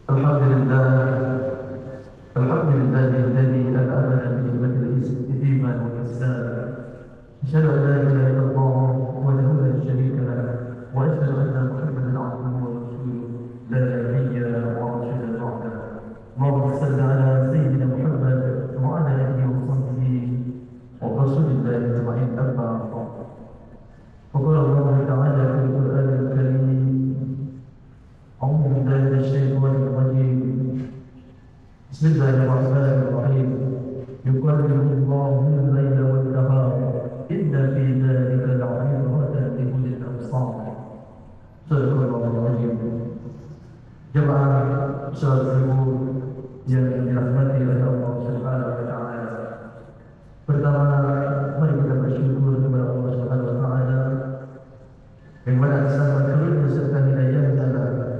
الحمد لله الحمد لله الذي أنعمنا بنعمة الإيمان والإسلام. أشهد أن لا إله إلا الله وحده لا شريك له، وأشهد أن محمدا عبده ورسوله لا نبي ورسول بعده. اللهم صل على سيدنا محمد وعلى آله وصحبه ورسول الله أجمعين. أما بعد، وقال الله تعالى في القرآن الكريم: أعوذ بالله من الشيطان الرجيم، بسم الله الرحمن الرحيم. يقلب الله الليل والنهار إن في ذلك لعبرة لأولي الأبصار. صدق الله العظيم. Jemaah salat subuh yang dirahmati oleh Allah Subhanahu wa taala. Pertama, mari kita bersyukur kepada Allah Subhanahu wa taala yang mana bersama kalian beserta hidayahnya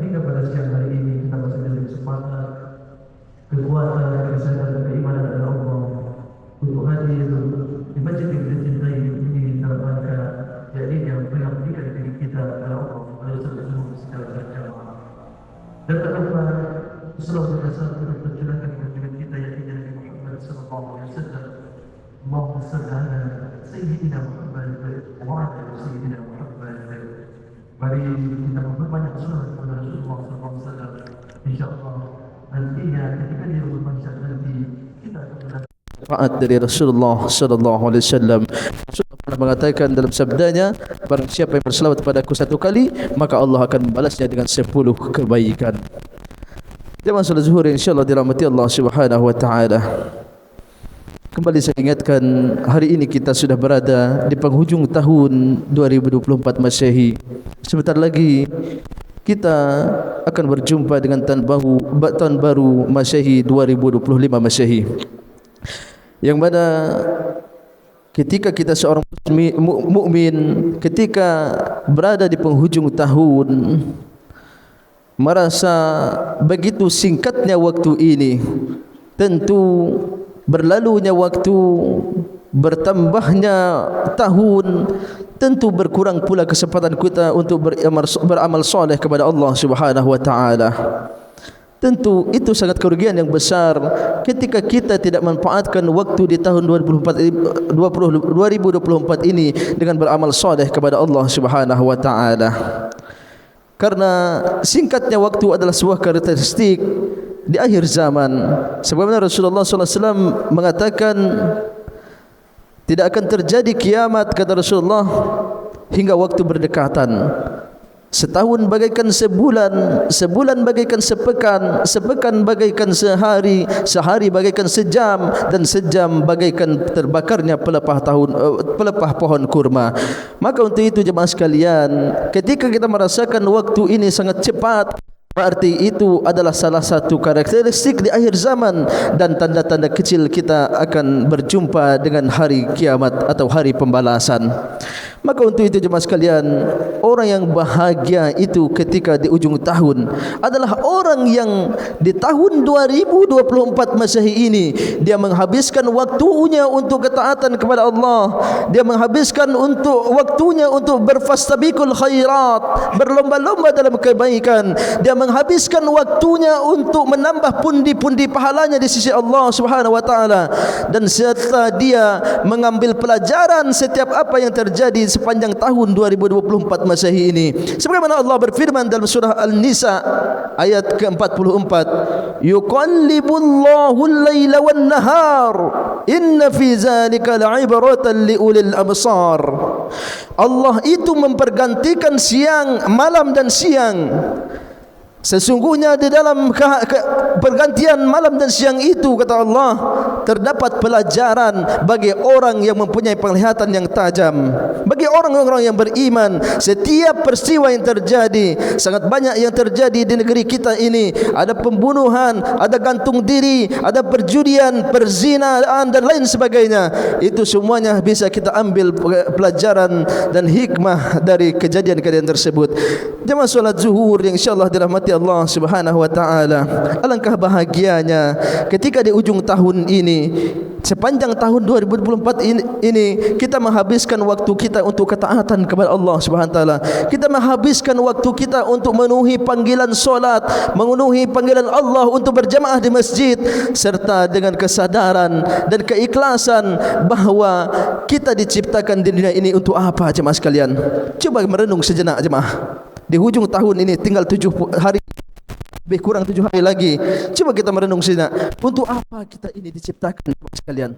hingga pada siang hari ini kita masih diberi kesempatan, kekuatan, kesehatan dan keimanan dari Allah untuk hadir di masjid yang kita cintai ini dalam rangka yakni yang mengabdikan diri kita kepada Allah melalui salat subuh secara berjamaah. Dan tak lupa selalu berkesan untuk tercurahkan kebaikan kita yakni Nabi Muhammad sallallahu alaihi wasallam. Allahumma salli ala sayyidina Muhammad wa ala sayyidina Muhammad. Mari kita memperbanyak salawat kepada Rasulullah sallallahu alaihi wasallam. Insyaallah nantinya ketika di rumah mahsyar nanti kita akan mendapat manfaat dari Rasulullah sallallahu alaihi wasallam. Rasulullah pernah mengatakan dalam sabdanya, barang siapa yang berselawat kepadaku satu kali, maka Allah akan membalasnya dengan 10 kebaikan. Jemaah salat zuhur insyaallah dirahmati Allah Subhanahu wa taala. Kembali saya ingatkan, hari ini kita sudah berada di penghujung tahun 2024 Masehi. Sebentar lagi kita akan berjumpa dengan tahun baru Masehi 2025 Masehi. Yang mana ketika kita seorang mukmin, ketika berada di penghujung tahun, merasa begitu singkatnya waktu ini, tentu berlalunya waktu, bertambahnya tahun, tentu berkurang pula kesempatan kita untuk beramal soleh kepada Allah Subhanahu wa taala. Tentu itu sangat kerugian yang besar ketika kita tidak manfaatkan waktu di tahun 2024 ini dengan beramal soleh kepada Allah Subhanahu wa taala. Karena singkatnya waktu adalah sebuah karakteristik di akhir zaman. Sebagaimana Rasulullah SAW mengatakan, tidak akan terjadi kiamat, kata Rasulullah, hingga waktu berdekatan. Setahun bagaikan sebulan, sebulan bagaikan sepekan, sepekan bagaikan sehari, sehari bagaikan sejam, dan sejam bagaikan terbakarnya pelepah pohon kurma. Maka untuk itu jemaah sekalian, ketika kita merasakan waktu ini sangat cepat, berarti itu adalah salah satu karakteristik di akhir zaman dan tanda-tanda kecil kita akan berjumpa dengan hari kiamat atau hari pembalasan. Maka untuk itu jemaah sekalian, orang yang bahagia itu ketika di ujung tahun adalah orang yang di tahun 2024 Masehi ini dia menghabiskan waktunya untuk ketaatan kepada Allah, dia menghabiskan untuk waktunya untuk berfastabiqul khairat, berlomba-lomba dalam kebaikan, dia menghabiskan waktunya untuk menambah pundi-pundi pahalanya di sisi Allah Subhanahu wa taala, dan serta dia mengambil pelajaran setiap apa yang terjadi sepanjang tahun 2024 Masehi ini. Sebagaimana Allah berfirman dalam surah An-Nisa ayat ke-44, yuqallibullahu al-laila wan-nahar inna fi zalika la'ibratan liulil absar. Allah itu mempergantikan siang, malam dan siang. Sesungguhnya di dalam pergantian malam dan siang itu, kata Allah, terdapat pelajaran bagi orang yang mempunyai penglihatan yang tajam. Bagi orang-orang yang beriman, setiap peristiwa yang terjadi, sangat banyak yang terjadi di negeri kita ini. Ada pembunuhan, ada gantung diri, ada perjudian, perzinaan dan lain sebagainya. Itu semuanya bisa kita ambil pelajaran dan hikmah dari kejadian-kejadian tersebut. Jemaah salat zuhur yang insyaallah dirahmati Allah Subhanahu wa taala, alangkah bahagianya ketika di ujung tahun ini sepanjang tahun 2024 ini kita menghabiskan waktu kita untuk ketaatan kepada Allah Subhanahu wa taala. Kita menghabiskan waktu kita untuk memenuhi panggilan solat, memenuhi panggilan Allah untuk berjamaah di masjid, serta dengan kesadaran dan keikhlasan bahawa kita diciptakan di dunia ini untuk apa jemaah sekalian. Coba merenung sejenak jemaah. Di hujung tahun ini tinggal 7 hari, lebih kurang 7 hari lagi. Coba kita merenung sejenak, untuk apa kita ini diciptakan sekalian?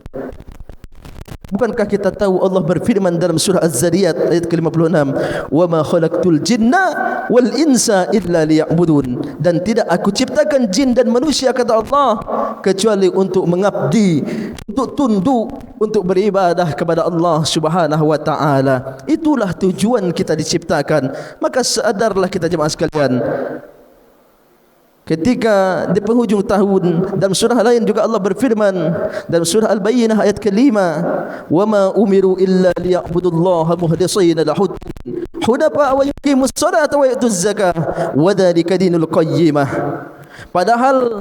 Bukankah kita tahu Allah berfirman dalam surah Az-Zariyat ayat ke-56, "Wa ma khalaqtul jinna wal insa illa liya'budun." Dan tidak aku ciptakan jin dan manusia, kata Allah, kecuali untuk mengabdi, untuk tunduk, untuk beribadah kepada Allah Subhanahu wa taala. Itulah tujuan kita diciptakan. Maka sadarlah kita jemaah sekalian, ketika di penghujung tahun, dalam surah lain juga Allah berfirman dalam surah Al-Bayyinah ayat ke-5, "Wa ma umiru illa liya'budullaha mukhlisina lahu hunafa wa yuqimus salata wa yutuz zakah wa dzalika dinul qayyimah." Padahal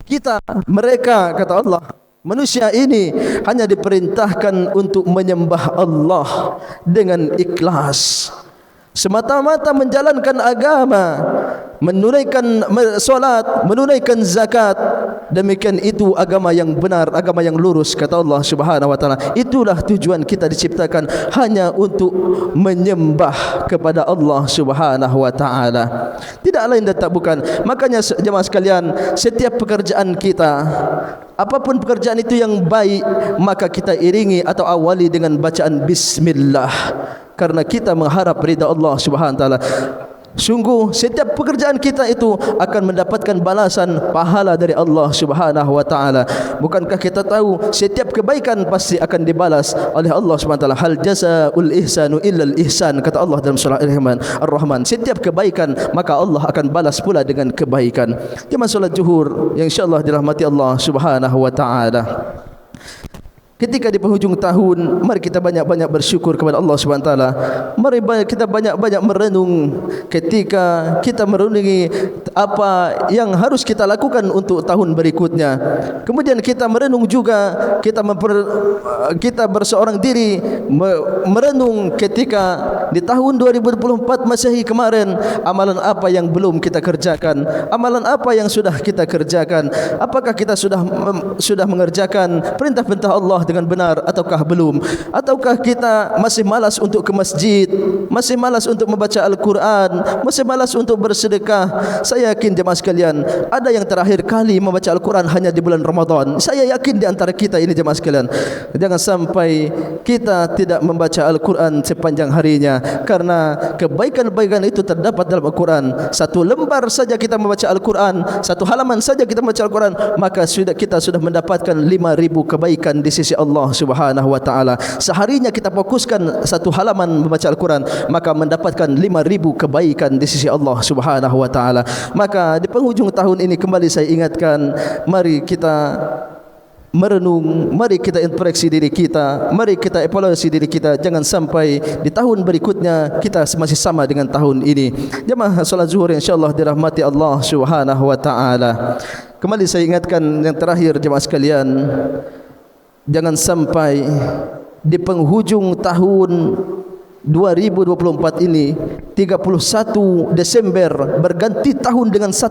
kita, mereka, kata Allah, manusia ini hanya diperintahkan untuk menyembah Allah dengan ikhlas, semata-mata menjalankan agama, menunaikan solat, menunaikan zakat. Demikian itu agama yang benar, agama yang lurus, kata Allah Subhanahu wa taala. Itulah tujuan kita diciptakan, hanya untuk menyembah kepada Allah Subhanahu wa taala. Tidak lain dan tak bukan. Makanya jemaah sekalian, setiap pekerjaan kita, apapun pekerjaan itu yang baik, maka kita iringi atau awali dengan bacaan bismillah, karena kita mengharap ridha Allah Subhanahu wa taala. Sungguh setiap pekerjaan kita itu akan mendapatkan balasan pahala dari Allah Subhanahu wa taala. Bukankah kita tahu setiap kebaikan pasti akan dibalas oleh Allah Subhanahu wa taala? Hal jazaa'ul ihsanu illal ihsan, kata Allah dalam surah Ar-Rahman. Setiap kebaikan maka Allah akan balas pula dengan kebaikan. Jemaah salat zuhur yang insyaallah dirahmati Allah Subhanahu wa taala, ketika di penghujung tahun, mari kita banyak-banyak bersyukur kepada Allah Subhanahu wa taala. Mari kita banyak-banyak merenung ketika kita merenungi apa yang harus kita lakukan untuk tahun berikutnya. Kemudian kita merenung juga, kita berseorang diri merenung ketika di tahun 2024 Masehi kemarin, amalan apa yang belum kita kerjakan, amalan apa yang sudah kita kerjakan, apakah kita sudah mengerjakan perintah-perintah Allah dengan benar ataukah belum, ataukah kita masih malas untuk ke masjid, masih malas untuk membaca Al-Quran, masih malas untuk bersedekah. Saya yakin jemaah sekalian, ada yang terakhir kali membaca Al-Quran hanya di bulan Ramadan. Saya yakin di antara kita ini jemaah sekalian, jangan sampai kita tidak membaca Al-Quran sepanjang harinya, karena kebaikan-kebaikan itu terdapat dalam Al-Quran. Satu lembar saja kita membaca Al-Quran, satu halaman saja kita membaca Al-Quran, maka kita sudah mendapatkan 5.000 kebaikan di sisi Allah Subhanahu wa taala. Seharinya kita fokuskan satu halaman membaca Al-Quran, maka mendapatkan 5.000 kebaikan di sisi Allah Subhanahu wa taala. Maka di penghujung tahun ini kembali saya ingatkan, mari kita merenung, mari kita introspeksi diri kita, mari kita evaluasi diri kita. Jangan sampai di tahun berikutnya kita masih sama dengan tahun ini. Jemaah salat zuhur insyaallah dirahmati Allah Subhanahu wa taala. Kembali saya ingatkan yang terakhir jemaah sekalian, jangan sampai di penghujung tahun 2024 ini 31 Desember berganti tahun dengan 1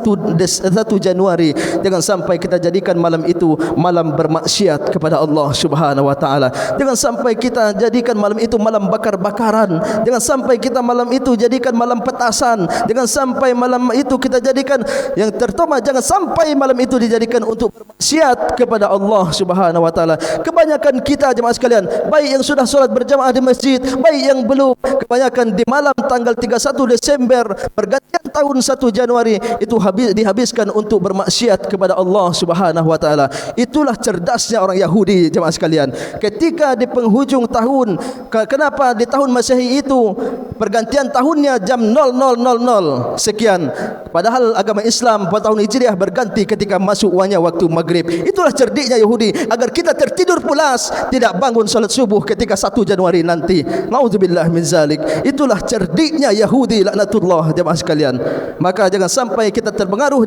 Januari. Jangan sampai kita jadikan malam itu malam bermaksiat kepada Allah Subhanahu wa taala. Jangan sampai kita jadikan malam itu malam bakar-bakaran. Jangan sampai kita malam itu jadikan malam petasan. Jangan sampai malam itu kita jadikan yang terutama, jangan sampai malam itu dijadikan untuk bermaksiat kepada Allah Subhanahu wa taala. Kebanyakan kita jemaah sekalian, baik yang sudah salat berjamaah di masjid, baik yang belum, kebanyakan di malam tanggal 31 Desember pergantian tahun 1 Januari itu dihabiskan untuk bermaksiat kepada Allah Subhanahu wa taala. Itulah cerdasnya orang Yahudi jemaah sekalian. Ketika di penghujung tahun, kenapa di tahun Masehi itu pergantian tahunnya jam 00.00 sekian. Padahal agama Islam pada tahun Hijriah berganti ketika masuk waktu maghrib. Itulah cerdiknya Yahudi, agar kita tertidur pulas, tidak bangun salat subuh ketika 1 Januari nanti. Nauzubillah min zalik. Itulah cerdiknya Yahudi, laknatullah jemaah sekalian. Maka jangan sampai kita terpengaruh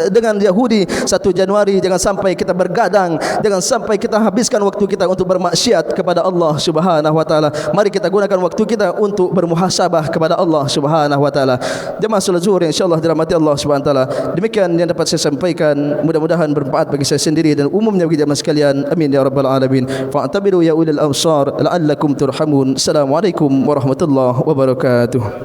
dengan Yahudi 1 Januari, jangan sampai kita bergadang, jangan sampai kita habiskan waktu kita untuk bermaksiat kepada Allah Subhanahu wa taala. Mari kita gunakan waktu kita untuk bermuhasabah kepada Allah Subhanahu wa taala. Jemaah salat zuhur yang insyaallah dirahmati Allah Subhanahu wa taala. Demikian yang dapat saya sampaikan, mudah-mudahan bermanfaat bagi saya sendiri dan umumnya bagi jemaah sekalian. Amin ya rabbal alamin. Fa'tabiru ya ulil absar la'allakum turhamun. Assalamualaikum warahmatullahi wabarakatuh.